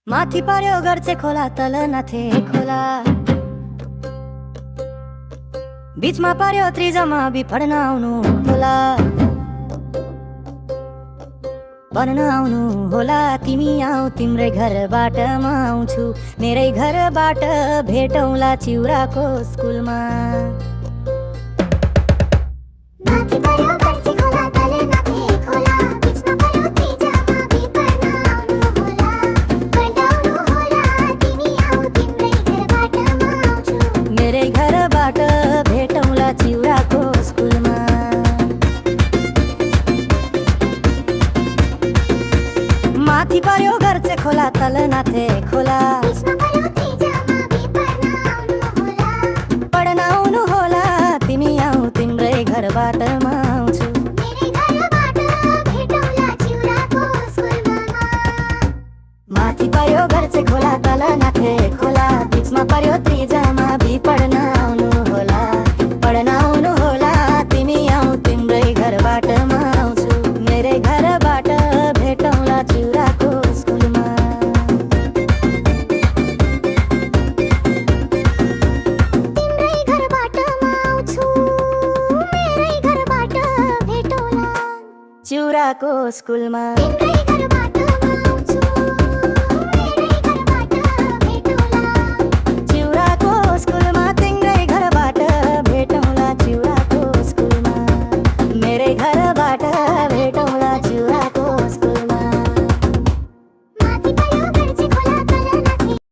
माथि पर्यो घर चाहिँ खोला, तल नाथे खोला, बीचमा पर्यो त्रिजमा बिफड्न आउनु होला, पढ्न आउनु होला। तिमी आऊ, तिम्रै घरबाट म आउँछु, मेरै घरबाट भेटौँला चिउराको स्कुलमा। माथि पर्यो घर चाहिँ खोला, तल नाथे खोला, बीचमा पर्यो त्रिजमा बिफड्न आउनु होला, पढ्न आउनु होला। तिमी आऊ, तिम्रै घरबाट म आउँछु, मेरै घरबाट भेटौँला चिउराको स्कुलमा। माथि पर्यो घर चाहिँ खोला, तल नाथे खोला, बीचमा पर्यो त्रिजमा बिफड्न आउनु होला, पढ्न आउनु होला। तिमी आऊ, तिम्रै घरबाट म आउँछु, मेरै घरबाट भेटौँला चिउराको स्कुलमा। माथि पर्यो घर चाहिँ खोला, तल नाथे खोला, बीचमा पर्यो त्रिजमा बिफड्न आउनु होला, पढ्न आउनु होला। तिमी आऊ, तिम्रै घरबाट म आउँछु, मेरै घरबाट भेटौँला चिउराको स्कुलमा। तिम्रै घरबाट म आउँछु, मेरै घरबाट भेटौँला चिउराको स्कुलमा। तिम्रै घरबाट